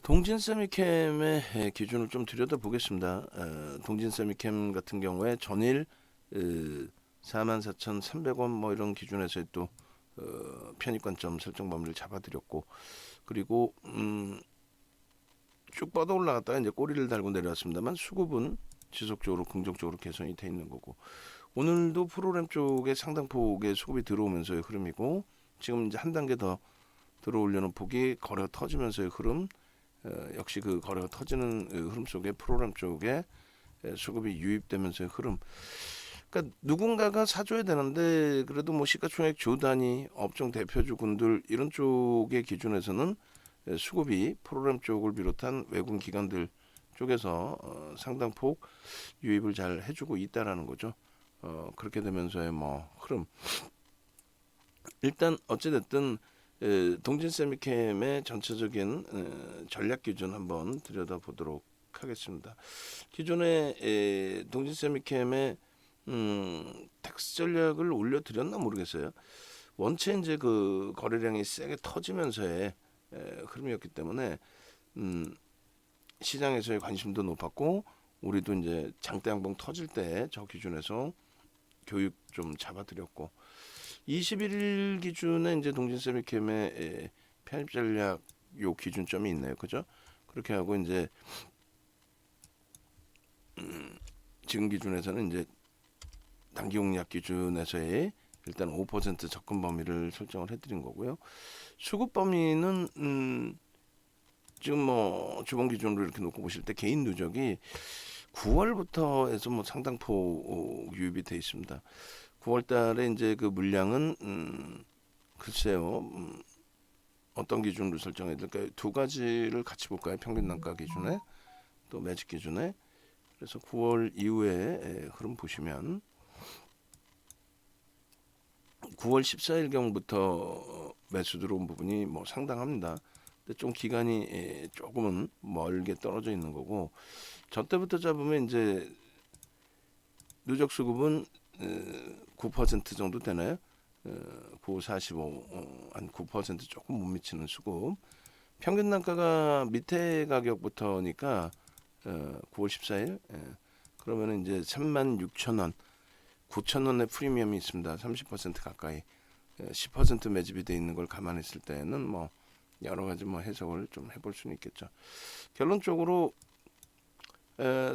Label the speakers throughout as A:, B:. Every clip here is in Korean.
A: 동진 세미캠의 기준을 좀 들여다보겠습니다. 동진 세미캠 같은 경우에 전일 44,300원 뭐 이런 기준에서의 또 편입관점 설정 범위를 잡아드렸고, 그리고 쭉 뻗어 올라갔다가 이제 꼬리를 달고 내려왔습니다만 수급은 지속적으로 긍정적으로 개선이 돼 있는 거고, 오늘도 프로그램 쪽에 상당폭의 수급이 들어오면서의 흐름이고, 지금 이제 한 단계 더 들어오려는 폭이 거래가 터지면서의 흐름, 역시 그 거래가 터지는 흐름 속에 프로그램 쪽에 수급이 유입되면서의 흐름. 그러니까 누군가가 사줘야 되는데 그래도 뭐 시가총액 조단위 업종 대표주군들 이런 쪽의 기준에서는 수급이 프로그램 쪽을 비롯한 외국 기관들 쪽에서 상당폭 유입을 잘 해주고 있다라는 거죠. 그렇게 되면서의 뭐 흐름. 일단 어찌됐든 동진 세미캠의 전체적인 전략 기준 한번 들여다보도록 하겠습니다. 기존에 동진 세미캠의 텍스 전략을 올려드렸나 모르겠어요. 원체 이제 그 거래량이 세게 터지면서의 흐름이었기 때문에 시장에서의 관심도 높았고, 우리도 이제 장대 양봉 터질 때 저 기준에서 교육 좀 잡아드렸고, 21일 기준에 이제 동진 세미캠의 편입 전략 요 기준점이 있네요, 그죠? 그렇게 하고 이제 지금 기준에서는 이제 단기 공략 기준에서의 일단 5% 접근 범위를 설정을 해드린 거고요. 수급 범위는 지금 뭐 주봉 기준으로 이렇게 놓고 보실 때 개인 누적이 9월부터 해서 뭐 상당폭 유입이 돼 있습니다. 9월 달에 이제 그 물량은 글쎄요, 어떤 기준으로 설정해야 될까요? 두 가지를 같이 볼까요? 평균 단가 기준에 또 매직 기준에. 그래서 9월 이후에 흐름 보시면 9월 14일경부터 매수 들어온 부분이 뭐 상당합니다. 근데 좀 기간이 조금은 멀게 떨어져 있는 거고, 저 때부터 잡으면 이제 누적 수급은 9% 정도 되나요? 9, 45, 한 9% 조금 못 미치는 수급. 평균 단가가 밑에 가격부터니까 9월 14일 그러면은 이제 36,000원, 9,000원의 프리미엄이 있습니다. 30% 가까이. 10% 매집이 돼 있는 걸 감안했을 때는 뭐 여러 가지 뭐 해석을 좀 해볼 수는 있겠죠. 결론적으로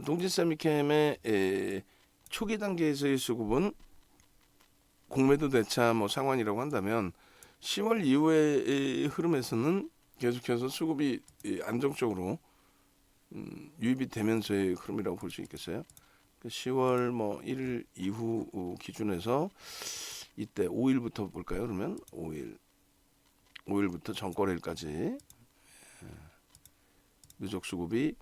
A: 동진 세미캠의 초기 단계에서의 수급은 공매도 대차 뭐 상환이라고 한다면 10월 이후의 흐름에서는 계속해서 수급이 안정적으로 유입이 되면서의 흐름이라고 볼 수 있겠어요. 10월 뭐 1일 이후 기준에서 이때 5일부터 볼까요? 그러면 5일부터 전거래일까지 누적 수급이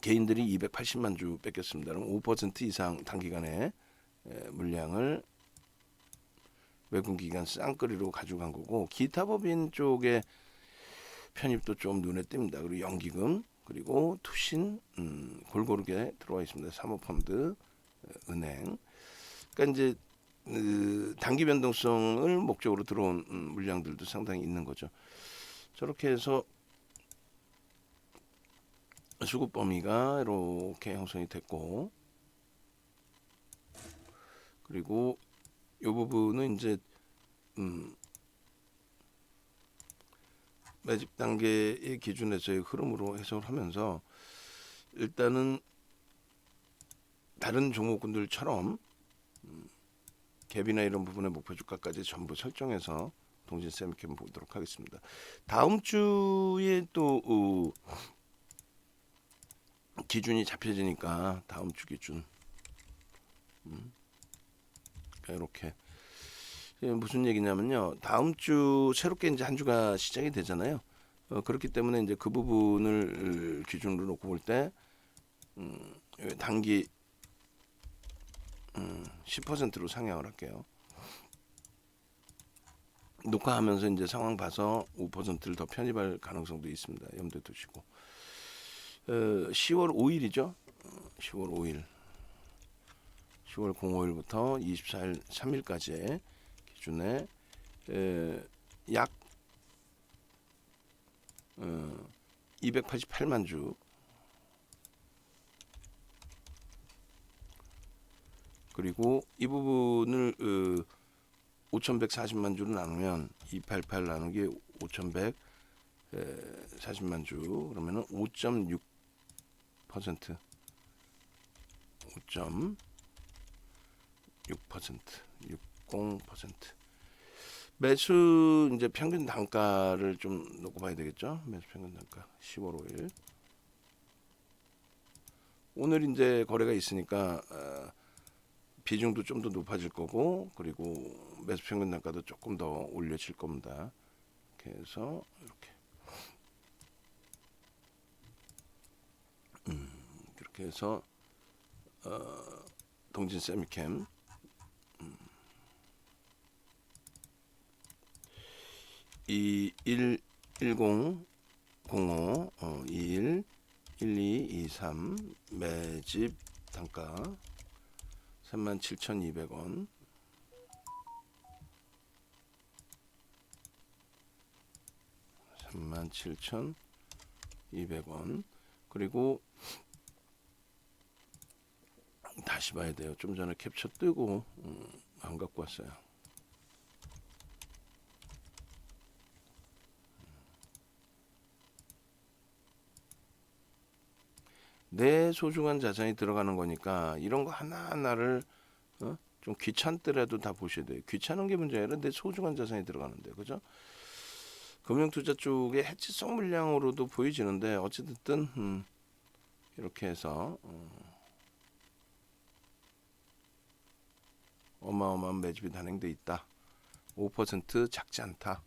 A: 개인들이 280만 주 뺏겼습니다. 그럼 5% 이상 단기간에 물량을 외국 기관 쌍끌이로 가져간 거고, 기타 법인 쪽에 편입도 좀 눈에 띕니다. 그리고 연기금, 그리고 투신 골고루게 들어와 있습니다. 사모펀드, 은행. 그러니까 이제 단기 변동성을 목적으로 들어온 물량들도 상당히 있는 거죠. 저렇게 해서 수급 범위가 이렇게 형성이 됐고, 그리고 이 부분은 이제 매집 단계의 기준에서의 흐름으로 해석을 하면서, 일단은 다른 종목군들처럼 갭이나 이런 부분의 목표 주가까지 전부 설정해서 동진 세미캠 보도록 하겠습니다. 다음 주에 또 기준이 잡혀지니까 다음 주 기준 이렇게 무슨 얘기냐면요, 다음 주 새롭게 이제 한 주가 시작이 되잖아요. 그렇기 때문에 이제 그 부분을 기준으로 놓고 볼 때 단기 10%로 상향을 할게요. 녹화하면서 이제 상황 봐서 5%를 더 편입할 가능성도 있습니다. 염두에 두시고. 10월 5일이죠. 10월 5일. 10월 05일부터 24일 3일까지의 기준에 약 288만 주. 그리고 이 부분을 5,140만 주로 나누면 288 나누기 5,140만 주 그러면은 5.6% 60%. 매수 이제 평균 단가를 좀 놓고 봐야 되겠죠. 매수 평균 단가 10월 5일. 오늘 이제 거래가 있으니까 비중도 좀 더 높아질 거고, 그리고 매수 평균 단가도 조금 더 올려질 겁니다. 이렇게 해서 이렇게 해서 동진 세미캠 211005 21 1223 매집 단가 37,200원. 그리고 다시 봐야 돼요. 좀 전에 캡처 뜨고 안 갖고 왔어요. 내 소중한 자산이 들어가는 거니까 이런 거 하나하나를 좀 귀찮더라도 다 보셔야 돼요. 귀찮은 게 문제가 아니라 내 소중한 자산이 들어가는데, 그죠? 금융투자 쪽의 해치성 물량으로도 보여지는데 어쨌든 이렇게 해서 어마어마한 매집이 단행돼 있다. 5% 작지 않다.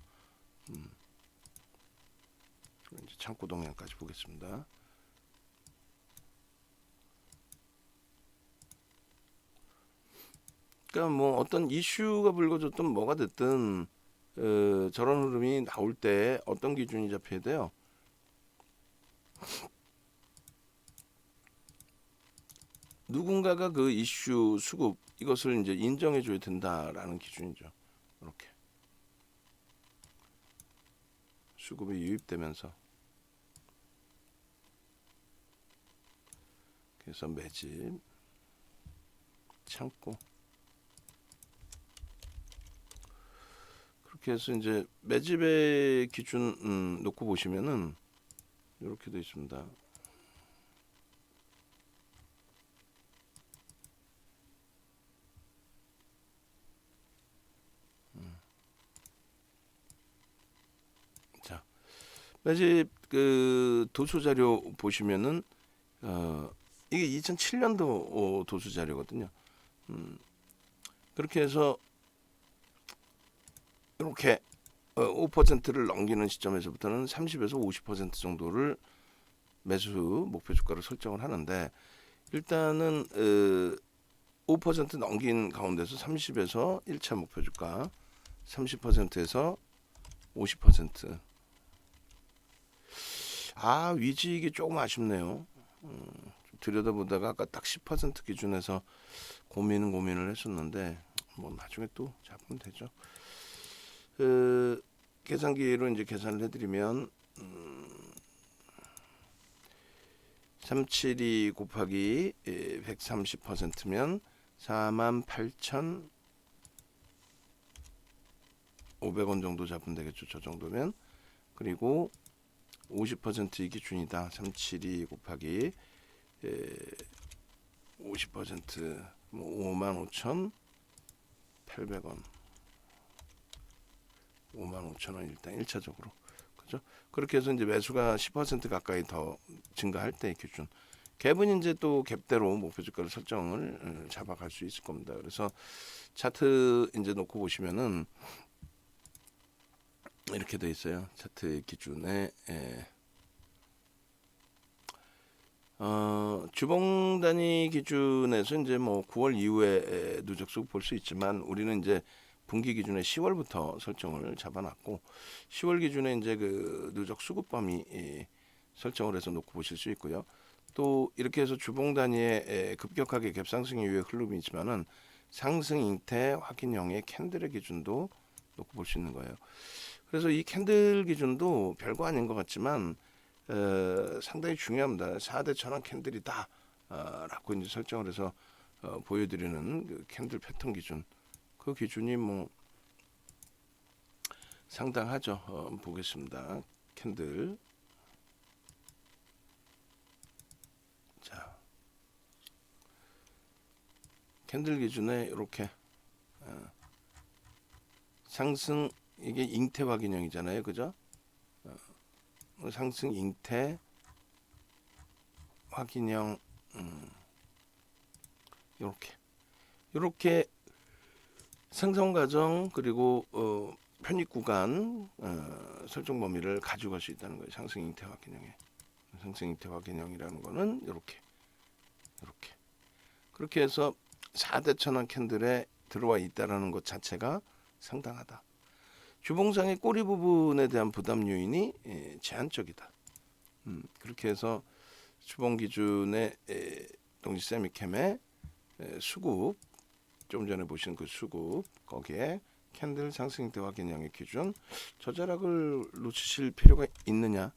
A: 이제 창고 동향까지 보겠습니다. 그러니까 뭐 어떤 이슈가 불거졌든 뭐가 됐든 저런 흐름이 나올 때 어떤 기준이 잡혀야 돼요? 누군가가 그 이슈 수급 이것을 이제 인정해 줘야 된다라는 기준이죠. 이렇게 수급이 유입되면서 그래서 매집 창고 그렇게 해서 이제 매집의 기준 놓고 보시면은 이렇게 되어 있습니다. 자, 매집 그 도수 자료 보시면은 이게 2007년도 도수 자료거든요. 그렇게 해서 이렇게 5%를 넘기는 시점에서부터는 30에서 50% 정도를 매수 목표 주가를 설정을 하는데 일단은 5% 넘긴 가운데서 30에서 1차 목표 주가 30%에서 50%. 위지익이 조금 아쉽네요. 들여다보다가 아까 딱 10% 기준에서 고민을 했었는데 뭐 나중에 또 잡으면 되죠. 계산기로 이제 계산을 해드리면 372 곱하기 130%면 48,500원 정도 잡으면 되겠죠. 저 정도면. 그리고 50%이 기준이다. 372 곱하기 50% 뭐 55,800원. 55,000원 일단 1차적으로. 그죠? 그렇게 해서 이제 매수가 10% 가까이 더 증가할 때 기준. 갭은 이제 또 갭대로 목표 주가를 설정을 잡아갈 수 있을 겁니다. 그래서 차트 이제 놓고 보시면은 이렇게 돼 있어요. 차트 기준에 주봉 단위 기준에서 이제 뭐 9월 이후에 누적 수급 볼 수 있지만 우리는 이제 분기 기준에 10월부터 설정을 잡아놨고 10월 기준에 이제 그 누적 수급 범위 설정을 해서 놓고 보실 수 있고요. 또 이렇게 해서 주봉 단위에 급격하게 갭상승 이후에 흐름이 있지만은 상승 잉태 확인형의 캔들의 기준도 놓고 볼 수 있는 거예요. 그래서 이 캔들 기준도 별거 아닌 것 같지만 상당히 중요합니다. 4대 천왕 캔들이다 라고 이제 설정을 해서 보여드리는 그 캔들 패턴 기준, 그 기준이 뭐 상당하죠. 보겠습니다. 캔들. 자, 캔들 기준에 이렇게 상승, 이게 잉태 확인형이잖아요, 그죠? 상승 잉태 확인형, 이렇게 생성 과정 그리고 편입 구간 설정 범위를 가져갈 수 있다는 거예요. 상승 잉태 확인형에. 상승 잉태 확인형이라는 거는 이렇게 그렇게 해서 4대 천왕 캔들에 들어와 있다라는 것 자체가 상당하다. 주봉상의 꼬리 부분에 대한 부담 요인이 제한적이다. 그렇게 해서 주봉 기준의 동지 세미캠의 수급, 좀 전에 보신 그 수급, 거기에 캔들 상승 잉태 확인형의 기준, 저자락을 놓치실 필요가 있느냐,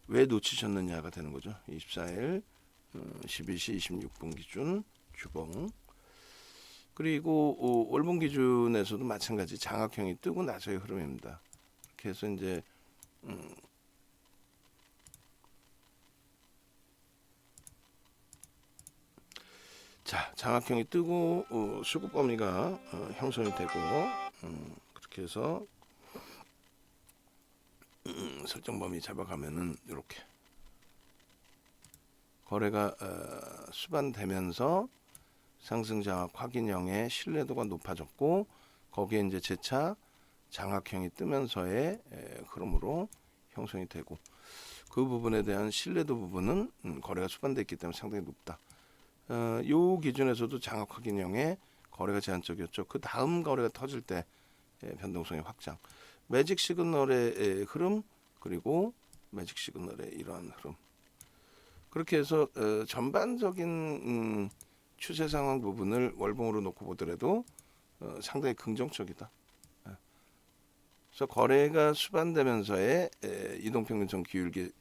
A: 왜 놓치셨느냐가 되는 거죠. 24일 12시 26분 기준 주봉, 그리고 월봉 기준에서도 마찬가지 장악형이 뜨고 나서의 흐름입니다. 그래서 이제 자, 장악형이 뜨고 수급 범위가 형성이 되고 그렇게 해서 설정 범위 잡아가면은 이렇게 거래가 수반되면서 상승 장악 확인형의 신뢰도가 높아졌고, 거기에 이제 재차 장악형이 뜨면서의 흐름으로 형성이 되고, 그 부분에 대한 신뢰도 부분은 거래가 수반됐기 때문에 상당히 높다. 요 기준에서도 장악 확인형의 거래가 제한적이었죠. 그 다음 거래가 터질 때 변동성의 확장, 매직 시그널의 흐름, 그리고 매직 시그널의 이러한 흐름, 그렇게 해서 전반적인 추세 상황 부분을 월봉으로 놓고 보더라도 상당히 긍정적이다. 그래서 거래가 수반되면서의 이동평균선 기울기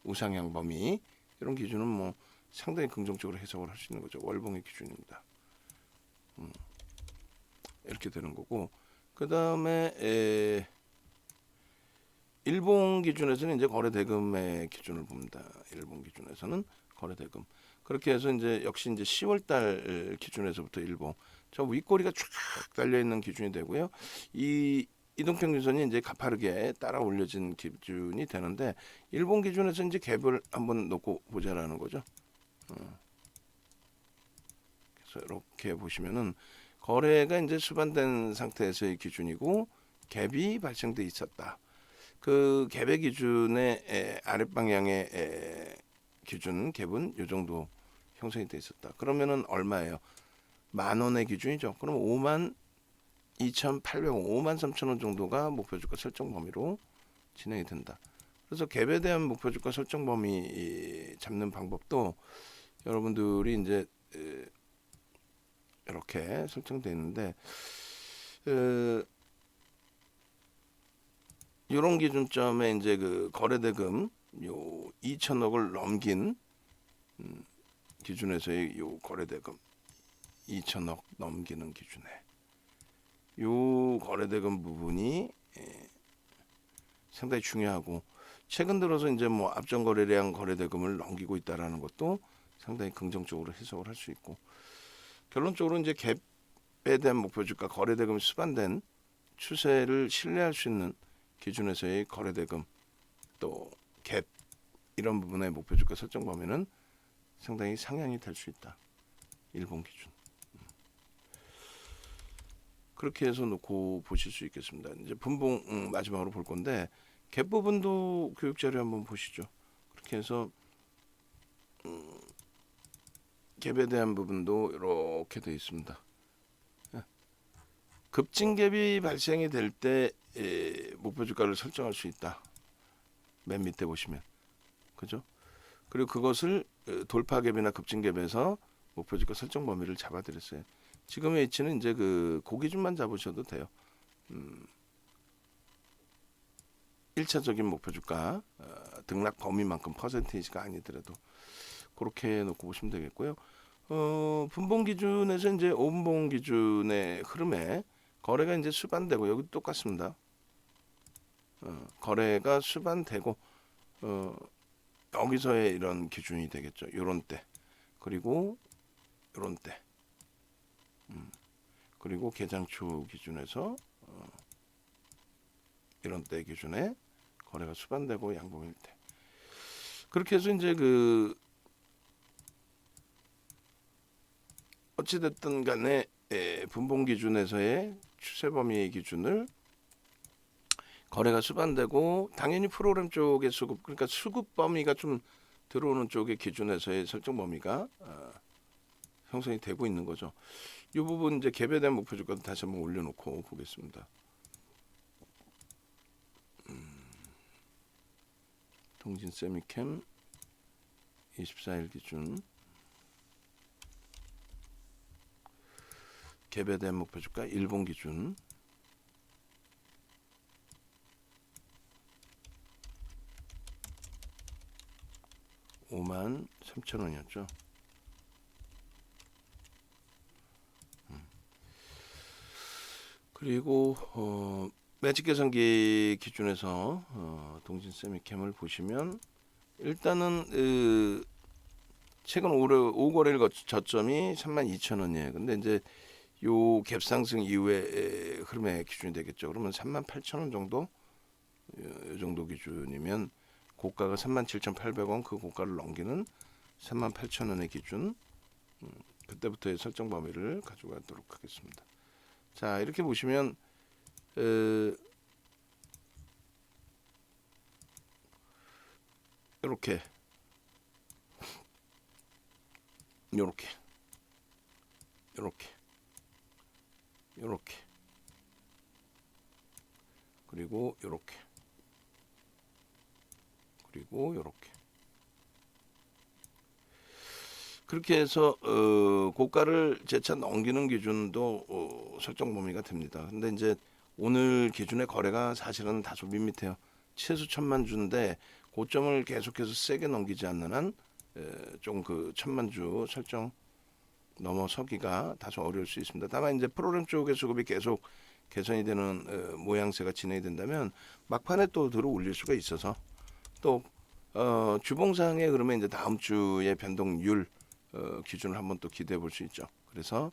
A: 우상향 범위, 이런 기준은 뭐 상당히 긍정적으로 해석을 할 수 있는 거죠. 월봉의 기준입니다. 이렇게 되는 거고, 그 다음에 일봉 기준에서는 이제 거래 대금의 기준을 봅니다. 일봉 기준에서는 거래 대금. 그렇게 해서 이제 역시 이제 10월달 기준에서부터 일봉, 저 윗꼬리가 쫙 달려 있는 기준이 되고요. 이 이동평균선이 이제 가파르게 따라 올려진 기준이 되는데, 일본 기준에서 이제 갭을 한번 놓고 보자라는 거죠. 그래서 이렇게 보시면은 거래가 이제 수반된 상태에서의 기준이고, 갭이 발생돼 있었다. 그 갭의 기준의 아랫방향의 기준 갭은 이 정도 형성이 돼 있었다. 그러면은 얼마예요? 10,000원의 기준이죠. 그럼 52,800원, 53,000원 정도가 목표주가 설정 범위로 진행이 된다. 그래서 갭에 대한 목표주가 설정 범위 잡는 방법도 여러분들이 이제 이렇게 설정되어 있는데, 이런 기준점에 이제 그 거래대금 요 2천억을 넘긴 기준에서의 요 거래대금 2천억 넘기는 기준에 요 거래대금 부분이 상당히 중요하고, 최근 들어서 이제 뭐 앞전 거래량 거래대금을 넘기고 있다라는 것도 상당히 긍정적으로 해석을 할 수 있고, 결론적으로 이제 갭에 대한 목표주가 거래대금이 수반된 추세를 신뢰할 수 있는 기준에서의 거래대금, 또 갭, 이런 부분의 목표주가 설정 범위는 상당히 상향이 될 수 있다. 일본 기준. 그렇게 해서 놓고 보실 수 있겠습니다. 이제 분봉 마지막으로 볼 건데, 갭 부분도 교육 자료 한번 보시죠. 그렇게 해서 갭에 대한 부분도 이렇게 되어 있습니다. 급증 갭이 발생이 될 때 목표 주가를 설정할 수 있다. 맨 밑에 보시면, 그죠? 그리고 그것을 돌파 갭이나 급증 갭에서 목표 주가 설정 범위를 잡아드렸어요. 지금의 위치는 이제 그 기준만 잡으셔도 돼요. 1차적인 목표 주가 등락 범위만큼 퍼센테이지가 아니더라도 그렇게 놓고 보시면 되겠고요. 분봉 기준에서 이제 5분봉 기준의 흐름에 거래가 이제 수반되고 여기 똑같습니다. 거래가 수반되고 여기서의 이런 기준이 되겠죠. 요런 때 그리고 요런 때 그리고 개장초 기준에서 이런 때 기준에 거래가 수반되고 양봉일 때 그렇게 해서 이제 어찌됐든 간에 분봉 기준에서의 추세 범위의 기준을 거래가 수반되고 당연히 프로그램 쪽의 수급 그러니까 수급 범위가 좀 들어오는 쪽의 기준에서의 설정 범위가 형성이 되고 있는 거죠. 이 부분 이제 개별된 목표 주가도 다시 한번 올려놓고 보겠습니다. 동진 세미캠 24일 기준 개별된 목표 주가 일본 기준 53,000원이었죠. 그리고 매직 계산기 기준에서 동진 세미캠을 보시면 일단은 최근 5거래일 저점이 32,000원이에요. 근데 이제 요 갭상승 이후에 흐름의 기준이 되겠죠. 그러면 38,000원 정도 이 정도 기준이면 고가가 37,800원 그 고가를 넘기는 38,000원의 기준 그때부터의 설정 범위를 가져가도록 하겠습니다. 자 이렇게 보시면 이렇게 요렇게 그리고 요렇게 그리고 요렇게 그렇게 해서 고가를 재차 넘기는 기준도 설정 범위가 됩니다. 근데 이제 오늘 기준의 거래가 사실은 다소 밋밋해요. 최소 1,000만 주인데 고점을 계속해서 세게 넘기지 않는 한 좀 그 1,000만 주 설정 넘어서기가 다소 어려울 수 있습니다. 다만 이제 프로그램 쪽의 수급이 계속 개선이 되는 모양새가 진행이 된다면 막판에 또 들어 올릴 수가 있어서 또 주봉상에 그러면 이제 다음 주의 변동률 기준을 한번 또 기대해 볼 수 있죠. 그래서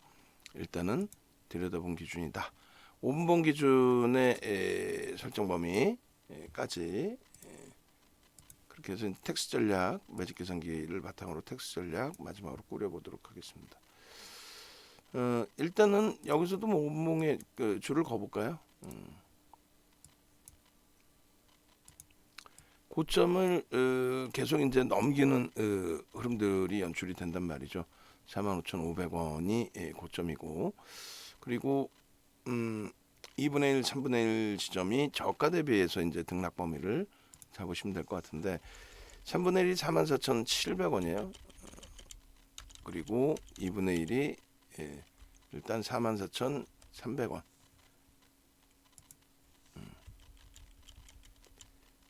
A: 일단은 들여다본 기준이다. 5분봉 기준의 설정 범위까지 그렇게 해서 텍스 전략 매직 계산기를 바탕으로 텍스 전략 마지막으로 꾸려보도록 하겠습니다. 일단은 여기서도 뭐 5분봉의 줄을 거볼까요? 고점을 계속 이제 넘기는 흐름들이 연출이 된단 말이죠. 45,500원이 고점이고 그리고 2분의 1, 3분의 1 지점이 저가 대비해서 이제 등락 범위를 잡으시면 될 것 같은데 3분의 1이 44,700원이에요. 그리고 2분의 1이 일단 44,300원.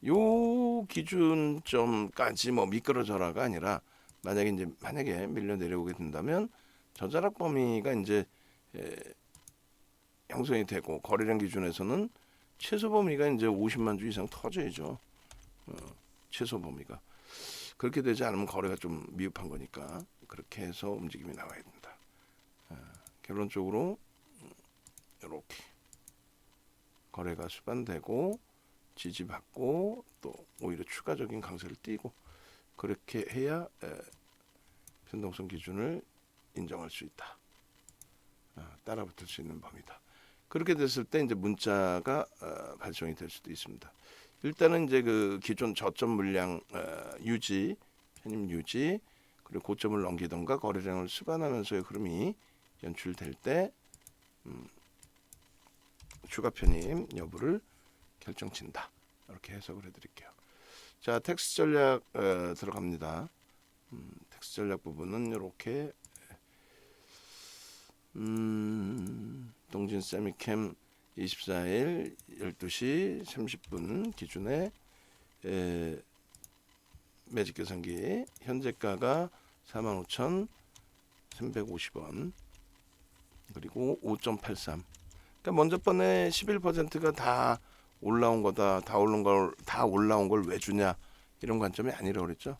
A: 요 기준점까지 뭐 미끄러져라가 아니라 만약에 밀려 내려오게 된다면 저자락 범위가 이제 형성이 되고 거래량 기준에서는 최소 범위가 이제 50만 주 이상 터져야죠. 최소 범위가 그렇게 되지 않으면 거래가 좀 미흡한 거니까 그렇게 해서 움직임이 나와야 된다. 결론적으로 이렇게 거래가 수반되고 지지받고 또 오히려 추가적인 강세를 띄고 그렇게 해야 변동성 기준을 인정할 수 있다. 따라붙을 수 있는 범위다. 그렇게 됐을 때 이제 문자가 발송이 될 수도 있습니다. 일단은 이제 그 기존 저점 물량 유지, 편입 유지, 그리고 고점을 넘기던가 거래량을 수반하면서의 흐름이 연출될 때 추가 편입 여부를 결정친다. 이렇게 해석을 해드릴게요. 자, 텍스 전략 들어갑니다. 텍스 전략 부분은 이렇게 동진 세미캠 24일 12시 30분 기준에 매직 계산기 현재가가 45,350원 그리고 5.83. 그러니까 먼저 번에 11%가 다 올라온 거다. 다 올라온 걸 왜 주냐? 이런 관점이 아니라고 그랬죠.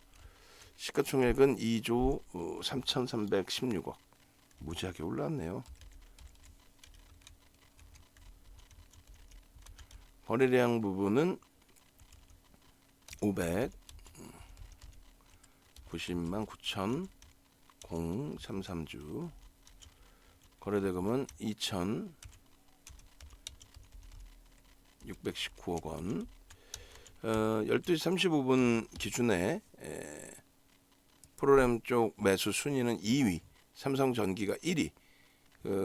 A: 시가총액은 2조 3,316억. 무지하게 올랐네요. 거래량 부분은 590만 9,033주. 거래대금은 2,619억 원. 12시 35분 기준에 프로그램 쪽 매수 순위는 2위, 삼성전기가 1위,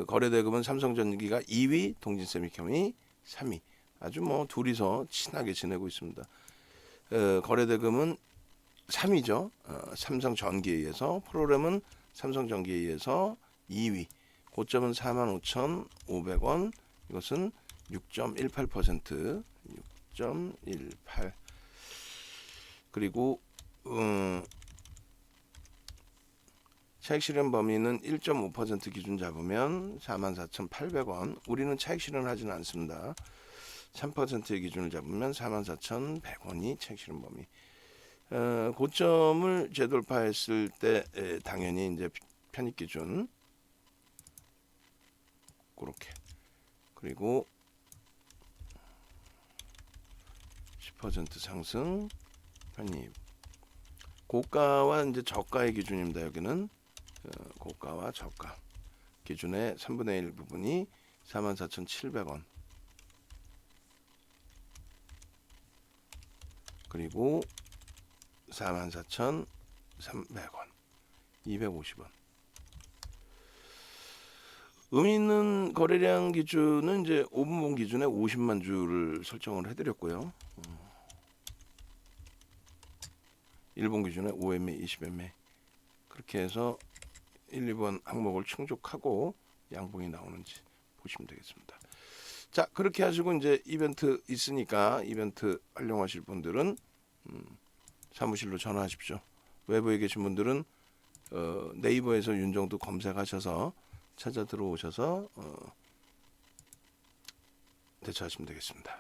A: 거래대금은 삼성전기가 2위, 동진세미컴이 3위. 아주 뭐 둘이서 친하게 지내고 있습니다. 거래대금은 3위죠. 삼성전기에 의해서, 프로그램은 삼성전기에 의해서 2위. 고점은 45,500원. 이것은 6.18%, 6.18. 그리고 차익 실현 범위는 1.5% 기준 잡으면 44,800원. 우리는 차익 실현하지는 않습니다. 3%의 기준을 잡으면 44,100원이 차익 실현 범위. 고점을 재돌파했을 때 당연히 이제 편입 기준 그렇게. 그리고 10% 상승 편입. 고가와 이제 저가의 기준입니다. 여기는 고가와 저가 기준의 3분의 1 부분이 44,700원. 그리고 44,300원, 250원. 의미 있는 거래량 기준은 이제 5분봉 기준에 50만 주를 설정을 해드렸고요. 1분 기준에 5MA, 20MA 그렇게 해서 1, 2번 항목을 충족하고 양봉이 나오는지 보시면 되겠습니다. 자, 그렇게 하시고 이제 이벤트 있으니까 이벤트 활용하실 분들은 사무실로 전화하십시오. 외부에 계신 분들은 네이버에서 윤정두 검색하셔서 찾아 들어오셔서 대처하시면 되겠습니다.